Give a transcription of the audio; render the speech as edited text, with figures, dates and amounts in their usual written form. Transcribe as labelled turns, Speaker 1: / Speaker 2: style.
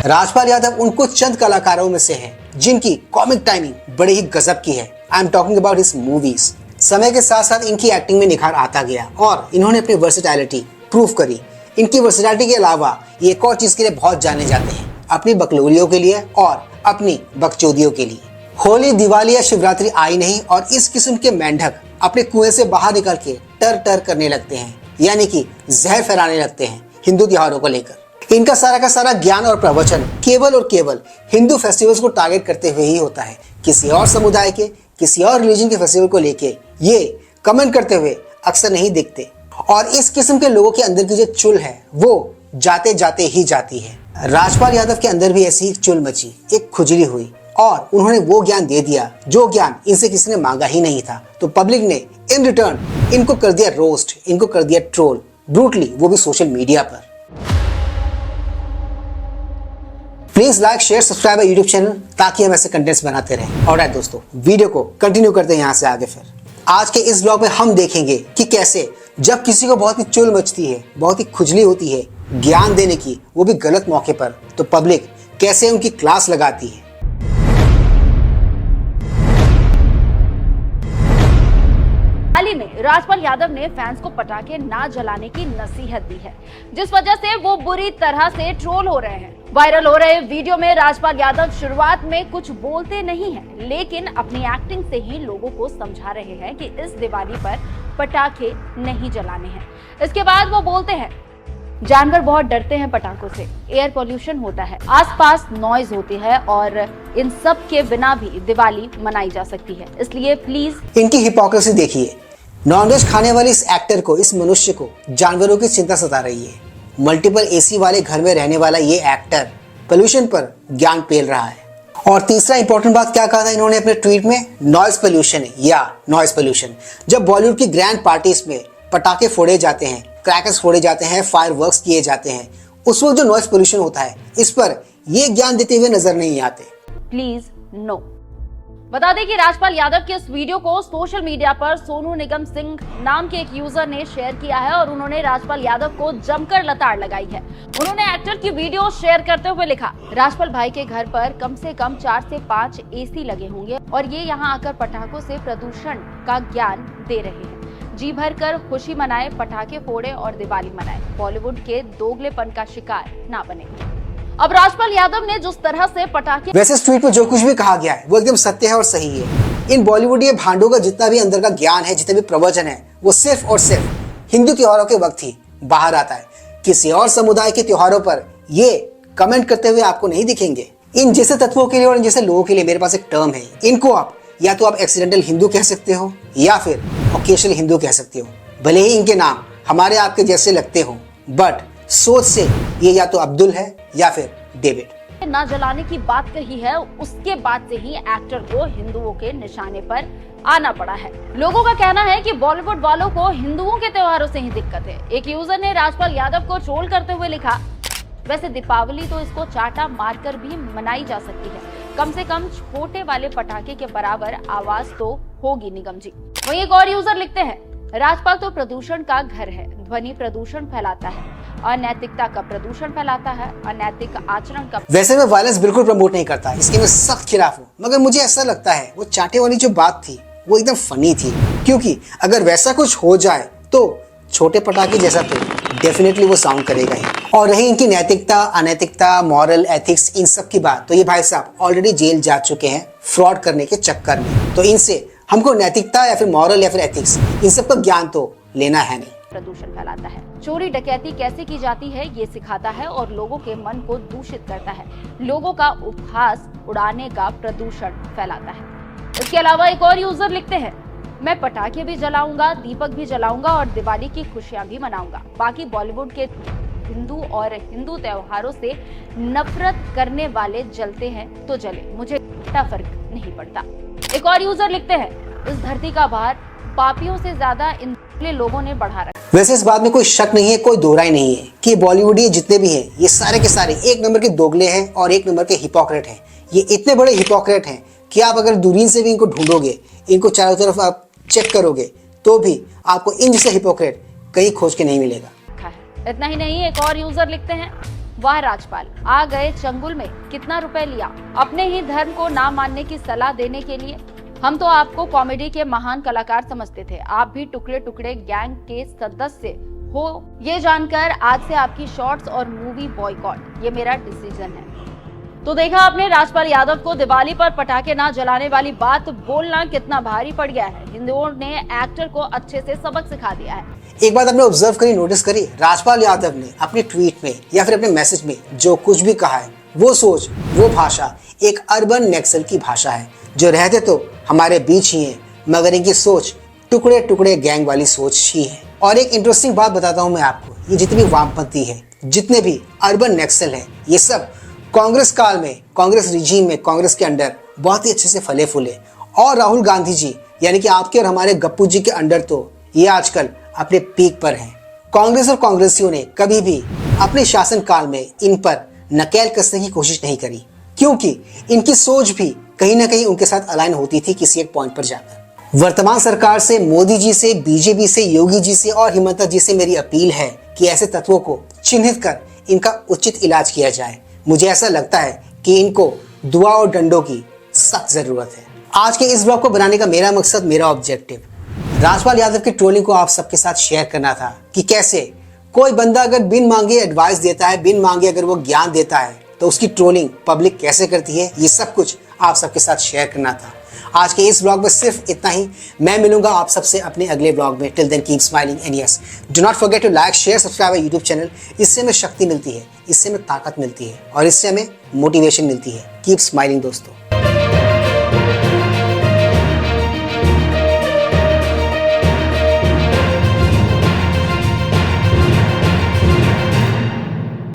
Speaker 1: राजपाल यादव उन कुछ चंद कलाकारों में से है जिनकी कॉमिक टाइमिंग बड़े ही गजब की है। I am talking about his movies. समय के साथ साथ इनकी एक्टिंग में निखार आता गया और इन्होंने अपनी वर्सेटैलिटी प्रूव करी। इनकी वर्सेटैलिटी के अलावा ये एक और चीज के लिए बहुत जाने जाते हैं, अपनी बकलोरियों के लिए और अपनी बकचोदियों के लिए। होली, दिवाली या शिवरात्रि आई नहीं और इस किस्म के मेंढक अपने कुएं से बाहर निकल के टर टर करने लगते हैं, यानी कि जहर फैलाने लगते हैं हिंदू त्योहारों को लेकर। इनका सारा का सारा ज्ञान और प्रवचन केवल और केवल हिंदू फेस्टिवल्स को टारगेट करते हुए ही होता है। किसी और समुदाय के, किसी और रिलीजन के फेस्टिवल को लेके ये कमेंट करते हुए अक्सर नहीं दिखते। और इस किस्म के लोगों के अंदर की जो चुल है वो जाते जाते ही जाती है। राजपाल यादव के अंदर भी ऐसी एक चुल मची, एक खुजली हुई और उन्होंने वो ज्ञान दे दिया जो ज्ञान इनसे किसी ने मांगा ही नहीं था। तो पब्लिक ने इन रिटर्न इनको कर दिया रोस्ट, इनको कर दिया ट्रोल ब्रूटली, वो भी सोशल मीडिया पर। Please like, share, subscribe YouTube channel ताकि हम ऐसे कंटेंट्स बनाते रहें। ऑलराइट दोस्तों, वीडियो को कंटिन्यू करते हैं यहाँ से आगे। फिर आज के इस ब्लॉग में हम देखेंगे कि कैसे जब किसी को बहुत ही चुल मचती है, बहुत ही खुजली होती है ज्ञान देने की, वो भी गलत मौके पर, तो पब्लिक कैसे उनकी क्लास लगाती है।
Speaker 2: हाल ही में राजपाल यादव ने फैंस को पटाखे ना जलाने की नसीहत दी है, जिस वजह से वो बुरी तरह से ट्रोल हो रहे हैं। वायरल हो रहे वीडियो में राजपाल यादव शुरुआत में कुछ बोलते नहीं हैं, लेकिन अपनी एक्टिंग से ही लोगों को समझा रहे हैं कि इस दिवाली पर पटाखे नहीं जलाने हैं। इसके बाद वो बोलते हैं, जानवर बहुत डरते हैं पटाखों से, एयर पोल्यूशन होता है, आसपास नॉइज होती है और इन सब के बिना भी दिवाली मनाई जा सकती है, इसलिए प्लीज।
Speaker 1: इनकी हिपोक्रेसी देखिए। नॉनवेज खाने वाले इस एक्टर को, इस मनुष्य को जानवरों की चिंता सता रही है। मल्टीपल एसी वाले घर में रहने वाला ये एक्टर पोल्यूशन पर ज्ञान पेल रहा है। और तीसरा इंपॉर्टेंट बात क्या कहा था इन्होंने अपने ट्वीट में, नॉइज पोल्यूशन या नॉइज पोल्यूशन। जब बॉलीवुड की ग्रैंड पार्टीज में पटाखे फोड़े जाते हैं, क्रैकर्स फोड़े जाते हैं, फायरवर्क्स किए जाते हैं, उस वक्त जो नॉइज पोल्यूशन होता है, इस पर ये ज्ञान देते हुए नजर नहीं आते।
Speaker 2: Please know. बता दें कि राजपाल यादव के इस वीडियो को सोशल मीडिया पर सोनू निगम सिंह नाम के एक यूजर ने शेयर किया है और उन्होंने राजपाल यादव को जमकर लताड़ लगाई है। उन्होंने एक्टर की वीडियो शेयर करते हुए लिखा, राजपाल भाई के घर पर कम से कम 4 से 5 एसी लगे होंगे और ये यहाँ आकर पटाखों से प्रदूषण का ज्ञान दे रहे हैं। जी भर कर खुशी मनाए, पटाखे फोड़े और दिवाली मनाए, बॉलीवुड के दोगलेपन का शिकार ना बने। अब राजपाल यादव ने जिस तरह से पटाखे,
Speaker 1: वैसे इस ट्वीट में जो कुछ भी कहा गया है वो एकदम सत्य है और सही है। इन बॉलीवुडी भांडों का जितना भी अंदर का ज्ञान है, जितने भी प्रवचन है, वो सिर्फ और सिर्फ हिंदू त्योहारों के वक्त ही बाहर आता है। किसी और समुदाय के त्योहारों पर ये कमेंट करते हुए आपको नहीं दिखेंगे। इन जैसे तत्वों के लिए और इन जैसे लोगों के लिए मेरे पास एक टर्म है, इनको आप या तो आप एक्सीडेंटल हिंदू कह सकते हो या फिर ओकेशनल हिंदू कह सकते हो। भले ही इनके नाम हमारे आपके जैसे लगते हो, बट सोच से ये या तो अब्दुल है या फिर डेविड।
Speaker 2: ना जलाने की बात कही है, उसके बाद से ही एक्टर को हिंदुओं के निशाने पर आना पड़ा है। लोगों का कहना है कि बॉलीवुड वालों को हिंदुओं के त्योहारों से ही दिक्कत है। एक यूजर ने राजपाल यादव को ट्रोल करते हुए लिखा, वैसे दीपावली तो इसको चाटा मारकर भी मनाई जा सकती है, कम से कम छोटे वाले पटाखे के बराबर आवाज तो होगी निगम जी। वहीं एक और यूजर लिखते हैं, राजपाल तो प्रदूषण का घर है, ध्वनि प्रदूषण फैलाता है, अनैतिकता का प्रदूषण फैलाता है, अनैतिक आचरण का।
Speaker 1: वैसे मैं वायलेंस बिल्कुल प्रमोट नहीं करता, इसके मैं सख्त खिलाफ हूँ, मगर मुझे ऐसा लगता है वो चाटे वाली जो बात थी वो एकदम फनी थी, क्योंकि अगर वैसा कुछ हो जाए तो छोटे पटाखे जैसा तो डेफिनेटली वो साउंड करेगा ही। और रही इनकी नैतिकता, अनैतिकता, मॉरल, एथिक्स, इन सब की बात, तो ये भाई साहब ऑलरेडी जेल जा चुके हैं फ्रॉड करने के चक्कर में। तो इनसे हमको नैतिकता या फिर मॉरल या फिर एथिक्स, इन सब का ज्ञान तो लेना है नहीं।
Speaker 2: प्रदूषण फैलाता है, चोरी डकैती कैसे की जाती है ये सिखाता है और लोगों के मन को दूषित करता है, लोगों का उपहास उड़ाने का प्रदूषण फैलाता है। इसके अलावा एक और यूजर लिखते हैं, मैं पटाखे भी जलाऊंगा, दीपक भी जलाऊंगा और दिवाली की खुशियां भी मनाऊंगा। बाकी बॉलीवुड के हिंदू और हिंदू त्योहारों से नफरत करने वाले जलते हैं तो जले, मुझे फर्क नहीं पड़ता। एक और यूजर लिखते हैं, इस धरती का भार पापियों से ज्यादा इन लोगों ने बढ़ा रखा।
Speaker 1: वैसे इस बात में कोई शक नहीं है, कोई दोहराई नहीं है कि बॉलीवुडी जितने भी हैं ये सारे के सारे एक नंबर के दोगले हैं और एक नंबर के हिपोक्रेट हैं। ये इतने बड़े हिपोक्रेट हैं कि आप अगर दूरबीन से भी इनको ढूंढोगे, इनको चारों तरफ आप चेक करोगे, तो भी आपको इन जैसे हिपोक्रेट कहीं खोज के नहीं मिलेगा।
Speaker 2: इतना ही नहीं, एक और यूजर लिखते हैं, वाह राजपाल, आ गए चंगुल में, कितना रुपए लिया अपने ही धर्म को ना मानने की सलाह देने के लिए। हम तो आपको कॉमेडी के महान कलाकार समझते थे, आप भी टुकड़े टुकड़े गैंग के सदस्य हो ये जानकर आज से आपकी शॉर्ट्स और मूवी बॉयकॉट, ये मेरा डिसीजन है। तो देखा आपने राजपाल यादव को दिवाली पर पटाखे ना जलाने वाली बात बोलना कितना भारी पड़ गया है। हिंदुओं ने एक्टर को अच्छे से सबक सिखा दिया है।
Speaker 1: एक बात आपने ऑब्जर्व करी, नोटिस करी, राजपाल यादव ने अपने ट्वीट में या फिर अपने मैसेज में जो कुछ भी कहा है, वो सोच, वो भाषा एक अर्बन नक्सल की भाषा है, जो रहते तो हमारे बीच ही है, मगर इनकी सोच टुकड़े टुकड़े गैंग वाली सोच ही है। और एक इंटरेस्टिंग बात बताता हूँ मैं आपको, ये जितनी भी वामपंथी है, जितने भी अर्बन नक्सल है, ये सब कांग्रेस काल में, कांग्रेस रिजीम में, कांग्रेस के अंडर बहुत ही अच्छे से फले फूले। और राहुल गांधी जी यानी कि आपके और हमारे गप्पू जी के अंडर तो ये आजकल अपने पीक पर हैं। कांग्रेस और कांग्रेसियों ने कभी भी अपने शासन काल में इन पर नकेल कसने की कोशिश नहीं करी, क्योंकि इनकी सोच भी कहीं ना कहीं उनके साथ अलाइन होती थी किसी एक पॉइंट पर जाकर। वर्तमान सरकार से, मोदी जी से, बीजेपी से, योगी जी से और हिमंता जी से मेरी अपील है कि ऐसे तत्वों को चिन्हित कर इनका उचित इलाज किया जाए। मुझे ऐसा लगता है कि इनको दुआ और डंडों की सख्त जरूरत है। आज के इस ब्लॉग को बनाने का मेरा मकसद, मेरा ऑब्जेक्टिव राजपाल यादव की ट्रोलिंग को आप सबके साथ शेयर करना था कि कैसे कोई बंदा अगर बिन मांगे एडवाइस देता है, बिन मांगे अगर वो ज्ञान देता है, तो उसकी ट्रोलिंग पब्लिक कैसे करती है, ये सब कुछ आप सबके साथ शेयर करना था। आज के इस ब्लॉग में सिर्फ इतना ही। मैं मिलूंगा आप सबसे अपने अगले ब्लॉग में। Till then keep smiling and yes, do not forget to like, share, subscribe our YouTube channel. इससे हमें शक्ति मिलती है, इससे हमें ताकत मिलती है और इससे हमें मोटिवेशन मिलती है। कीप स्माइलिंग दोस्तों।